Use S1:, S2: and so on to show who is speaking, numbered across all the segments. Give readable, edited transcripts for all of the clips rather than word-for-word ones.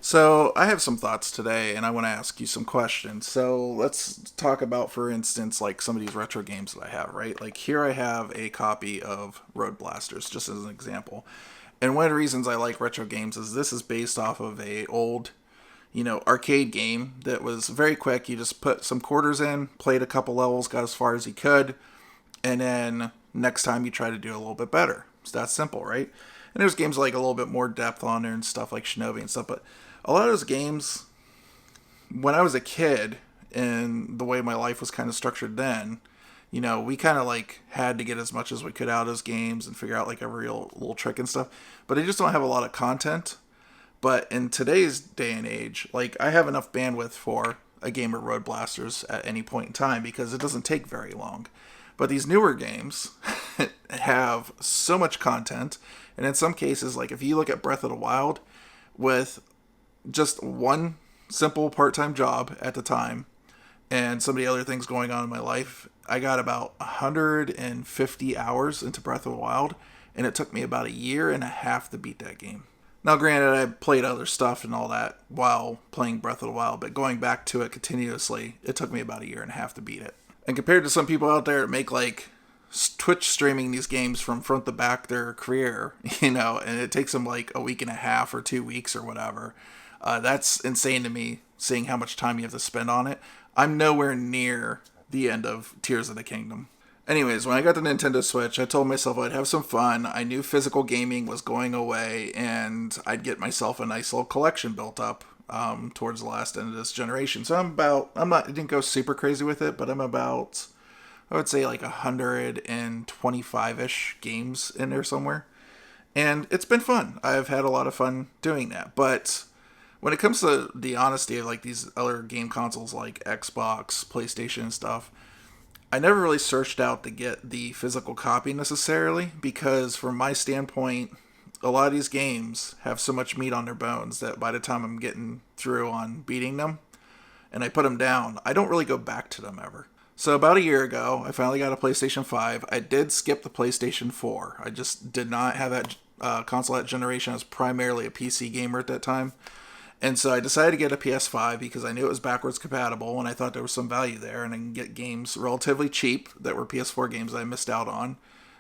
S1: So, I have some thoughts today, and I want to ask you some questions. So, let's talk about, for instance, like some of these retro games that I have, right? Like, here I have a copy of Road Blasters, just as an example. And one of the reasons I like retro games is this is based off of a old, arcade game that was very quick. You just put some quarters in, played a couple levels, got as far as you could, and then next time you try to do a little bit better. It's that simple, right? And there's games like a little bit more depth on there and stuff like Shinobi and stuff, but a lot of those games, when I was a kid and the way my life was kind of structured then, we kind of like had to get as much as we could out of those games and figure out like every little trick and stuff. But they just don't have a lot of content. But in today's day and age, like I have enough bandwidth for a game of Road Blasters at any point in time because it doesn't take very long. But these newer games have so much content, and in some cases, like if you look at Breath of the Wild, with just one simple part-time job at the time and some of the other things going on in my life, I got about 150 hours into Breath of the Wild, and it took me about a year and a half to beat that game. Now, granted, I played other stuff and all that while playing Breath of the Wild, but going back to it continuously, it took me about a year and a half to beat it. And compared to some people out there that make like Twitch streaming these games from front to back their career, and it takes them like a week and a half or 2 weeks or whatever, that's insane to me, seeing how much time you have to spend on it. I'm nowhere near the end of Tears of the Kingdom. Anyways, when I got the Nintendo Switch, I told myself I'd have some fun. I knew physical gaming was going away, and I'd get myself a nice little collection built up towards the last end of this generation. So I didn't go super crazy with it, but I'm about, I would say like 125-ish games in there somewhere. And it's been fun. I've had a lot of fun doing that. But when it comes to the honesty of like these other game consoles like Xbox, PlayStation and stuff, I never really searched out to get the physical copy necessarily because from my standpoint, a lot of these games have so much meat on their bones that by the time I'm getting through on beating them and I put them down, I don't really go back to them ever. So about a year ago, I finally got a PlayStation 5. I did skip the PlayStation 4. I just did not have that console that generation. I was primarily a PC gamer at that time. And so I decided to get a PS5 because I knew it was backwards compatible and I thought there was some value there and I can get games relatively cheap that were PS4 games I missed out on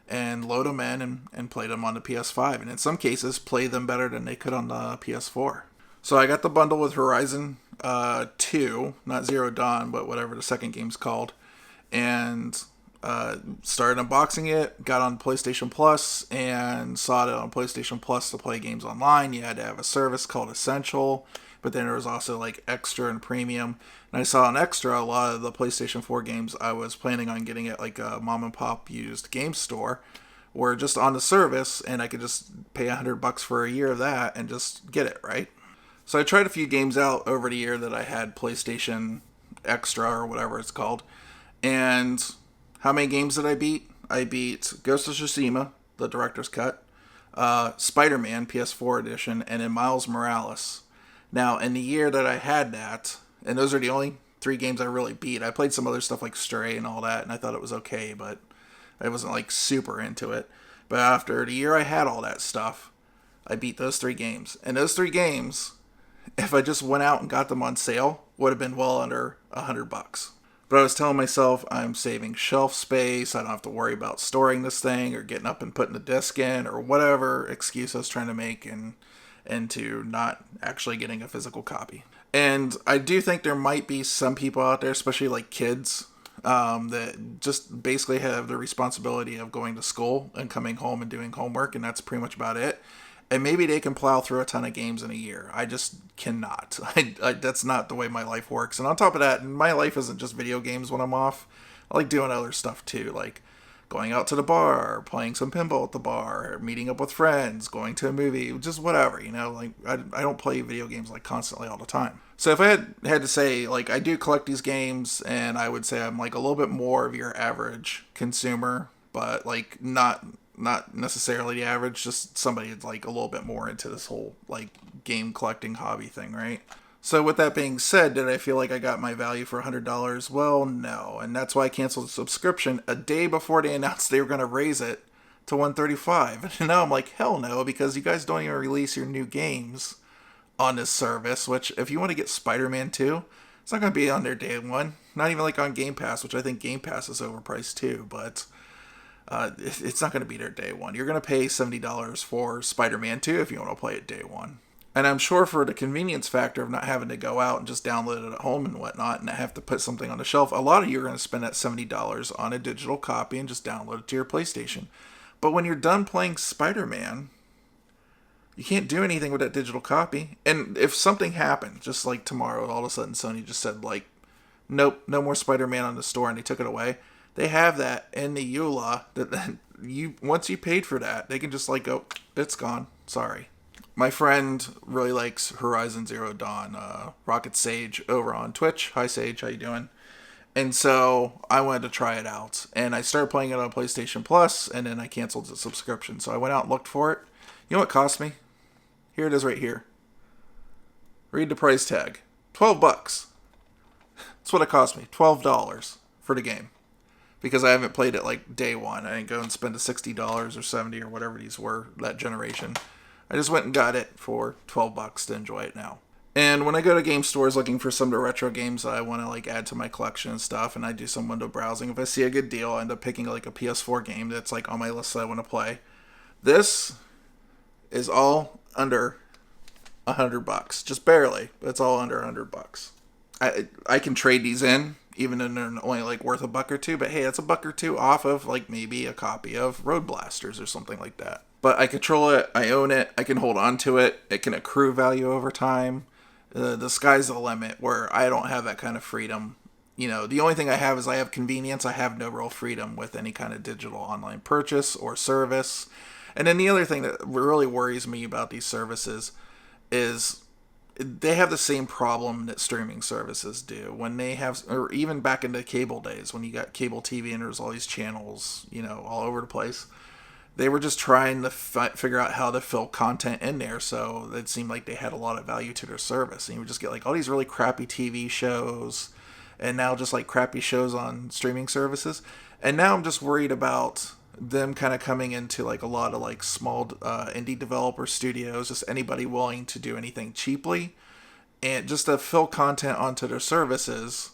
S1: and load them in and play them on the PS5. And in some cases, play them better than they could on the PS4. So I got the bundle with Horizon 2, not Zero Dawn, but whatever the second game's called. And started unboxing it, got on PlayStation Plus, and saw it on PlayStation Plus to play games online. You had to have a service called Essential, but then there was also like Extra and Premium. And I saw on Extra a lot of the PlayStation 4 games I was planning on getting at like a mom and pop used game store were just on the service, and I could just pay $100 for a year of that and just get it, right? So I tried a few games out over the year that I had PlayStation Extra or whatever it's called. And how many games did I beat? I beat Ghost of Tsushima, the director's cut, Spider-Man PS4 edition, and then Miles Morales. Now, in the year that I had that, and those are the only 3 games I really beat. I played some other stuff like Stray and all that, and I thought it was okay, but I wasn't like super into it. But after the year I had all that stuff, I beat those 3 games. And those 3 games, if I just went out and got them on sale, would have been well under $100. But I was telling myself I'm saving shelf space. I don't have to worry about storing this thing or getting up and putting the disc in or whatever excuse I was trying to make into not actually getting a physical copy. And I do think there might be some people out there, especially like kids, that just basically have the responsibility of going to school and coming home and doing homework, and that's pretty much about it. And maybe they can plow through a ton of games in a year. I just cannot. That's not the way my life works. And on top of that, my life isn't just video games when I'm off. I like doing other stuff too, like going out to the bar, playing some pinball at the bar, meeting up with friends, going to a movie, just whatever, Like I don't play video games like constantly all the time. So if I had to say, like, I do collect these games, and I would say I'm like a little bit more of your average consumer, but like not necessarily the average, just somebody that's like a little bit more into this whole like game collecting hobby thing, right? So with that being said, did I feel like I got my value for $100? Well, no, and that's why I canceled the subscription a day before they announced they were going to raise it to $135. And now I'm like, hell no, because you guys don't even release your new games on this service, which if you want to get Spider-Man 2, it's not going to be on their day one. Not even like on Game Pass, which I think Game Pass is overpriced too, but it's not going to be their day one. You're going to pay $70 for Spider-Man 2 if you want to play it day one. And I'm sure for the convenience factor of not having to go out and just download it at home and whatnot and have to put something on the shelf, a lot of you are going to spend that $70 on a digital copy and just download it to your PlayStation. But when you're done playing Spider-Man, you can't do anything with that digital copy. And if something happened, just like tomorrow, all of a sudden Sony just said, like, nope, no more Spider-Man on the store, and they took it away, they have that in the EULA that once you paid for that, they can just like go, it's gone. Sorry. My friend really likes Horizon Zero Dawn, Rocket Sage over on Twitch. Hi Sage, how you doing? And so I wanted to try it out. And I started playing it on PlayStation Plus, and then I canceled the subscription. So I went out and looked for it. You know what it cost me? Here it is right here. Read the price tag. $12. That's what it cost me. $12 for the game. Because I haven't played it like day one. I didn't go and spend the $60 or $70 or whatever these were that generation. I just went and got it for $12 to enjoy it now. And when I go to game stores looking for some of the retro games that I want to like add to my collection and stuff, and I do some window browsing, if I see a good deal, I end up picking like a PS4 game that's like on my list that I want to play. This is all under $100, just barely, but it's all under $100. I can trade these in, even though they're only like worth a buck or two, but hey, that's a buck or two off of like maybe a copy of Road Blasters or something like that. But I control it, I own it, I can hold on to it, it can accrue value over time. The sky's the limit where I don't have that kind of freedom. You know, the only thing I have is I have convenience. I have no real freedom with any kind of digital online purchase or service. And then the other thing that really worries me about these services is they have the same problem that streaming services do. When they have, or even back in the cable days, when you got cable TV and there's all these channels, you know, all over the place. They were just trying to figure out how to fill content in there, so it seemed like they had a lot of value to their service. And you would just get like all these really crappy TV shows, and now just like crappy shows on streaming services. And now I'm just worried about them kind of coming into like a lot of like small indie developer studios, just anybody willing to do anything cheaply, and just to fill content onto their services,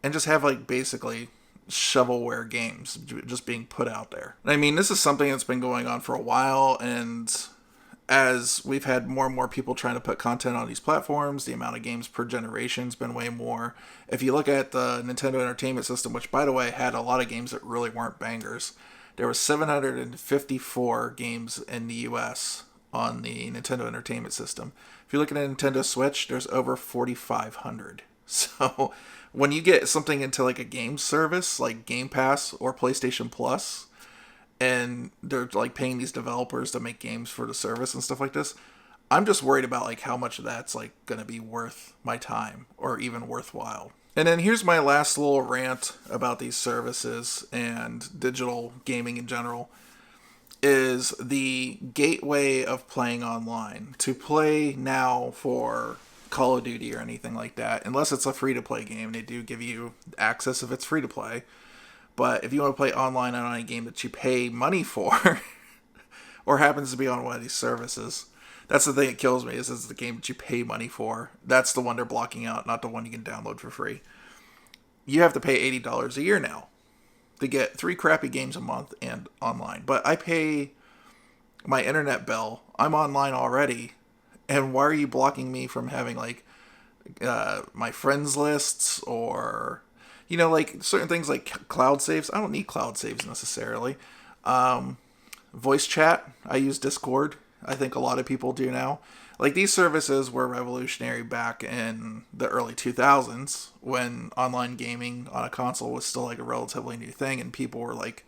S1: and just have like basically shovelware games just being put out there. I mean, this is something that's been going on for a while, and as we've had more and more people trying to put content on these platforms, the amount of games per generation has been way more. If you look at the Nintendo Entertainment System, which by the way had a lot of games that really weren't bangers, there were 754 games in the US on the Nintendo Entertainment System. If you look at a Nintendo Switch, there's over 4,500. So when you get something into like a game service like Game Pass or PlayStation Plus, and they're like paying these developers to make games for the service and stuff like this, I'm just worried about like how much of that's like going to be worth my time or even worthwhile. And then here's my last little rant about these services and digital gaming in general, is the gateway of playing online. To play now for Call of Duty or anything like that, unless it's a free-to-play game, they do give you access if it's free-to-play. But if you want to play online on any game that you pay money for, or happens to be on one of these services, that's the thing that kills me, is it's the game that you pay money for. That's the one they're blocking out, not the one you can download for free. You have to pay $80 a year now to get 3 crappy games a month and online. But I pay my internet bill. I'm online already. And why are you blocking me from having like my friends lists, or, you know, like certain things like cloud saves? I don't need cloud saves necessarily. Voice chat, I use Discord. I think a lot of people do now. Like, these services were revolutionary back in the early 2000s when online gaming on a console was still like a relatively new thing, and people were like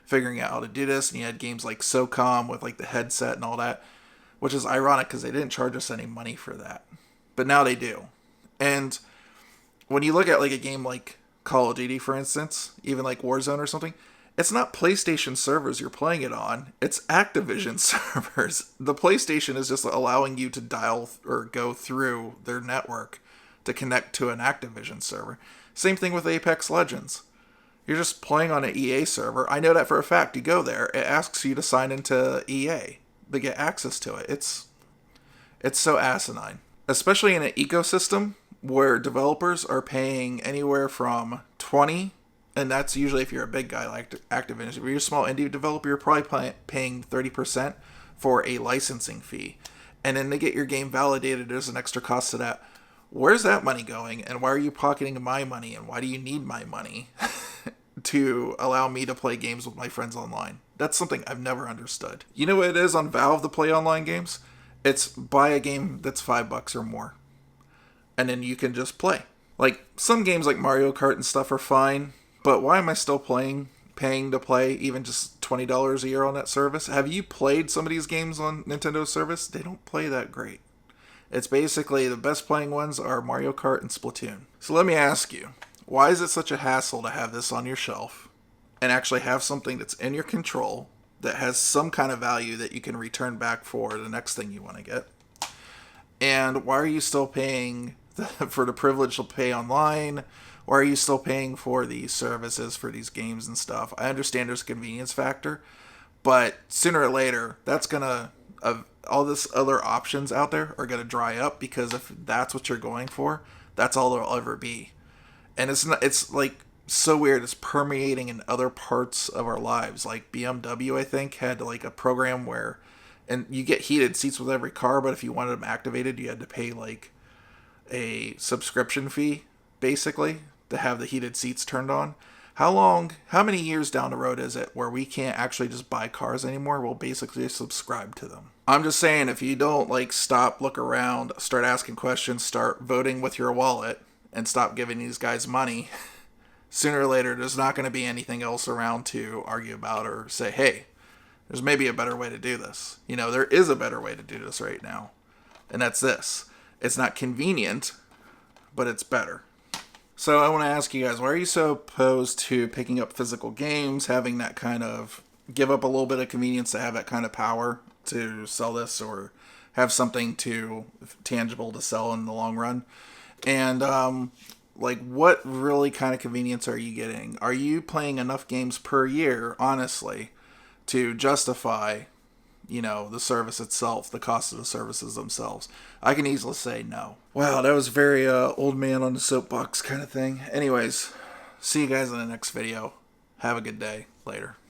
S1: figuring out how to do this. And you had games like SOCOM with like the headset and all that, which is ironic because they didn't charge us any money for that. But now they do. And when you look at like a game like Call of Duty, for instance, even like Warzone or something, it's not PlayStation servers you're playing it on. It's Activision servers. The PlayStation is just allowing you to dial or go through their network to connect to an Activision server. Same thing with Apex Legends. You're just playing on an EA server. I know that for a fact. You go there, it asks you to sign into EA to get access to it. It's so asinine. especially in an ecosystem where developers are paying anywhere from 20, and that's usually if you're a big guy like Activision. If you're a small indie developer, you're probably paying 30% for a licensing fee. And then to get your game validated, there's an extra cost to that. Where's that money going? And why are you pocketing my money? And why do you need my money to allow me to play games with my friends online? That's something I've never understood. You know what it is on Valve to play online games? It's buy a game that's $5 or more, and then you can just play. Like, some games like Mario Kart and stuff are fine, but why am I still paying to play even just $20 a year on that service? Have you played some of these games on Nintendo's service? They don't play that great. It's basically the best playing ones are Mario Kart and Splatoon. So let me ask you, why is it such a hassle to have this on your shelf and actually have something that's in your control that has some kind of value that you can return back for the next thing you want to get? And why are you still paying for the privilege to pay online? Why are you still paying for these services for these games and stuff? I understand there's a convenience factor, but sooner or later, that's gonna all this other options out there are gonna dry up, because if that's what you're going for, that's all there'll ever be. And it's like so weird. It's permeating in other parts of our lives. Like BMW, I think, had like a program where, and you get heated seats with every car, but if you wanted them activated, you had to pay like a subscription fee, basically, to have the heated seats turned on. How many years down the road is it where we can't actually just buy cars anymore? We'll basically subscribe to them. I'm just saying, if you don't like stop, look around, start asking questions, start voting with your wallet, and stop giving these guys money, sooner or later there's not going to be anything else around to argue about or say, hey, there's maybe a better way to do this. You know, there is a better way to do this right now. And that's this. It's not convenient, but it's better. So I want to ask you guys, why are you so opposed to picking up physical games, having that kind of, give up a little bit of convenience to have that kind of power to sell this, or have something tangible to sell in the long run? And like, what really kind of convenience are you getting? Are you playing enough games per year, honestly, to justify, the service itself, the cost of the services themselves? I can easily say no. Wow, that was very old man on the soapbox kind of thing. Anyways, see you guys in the next video. Have a good day. Later.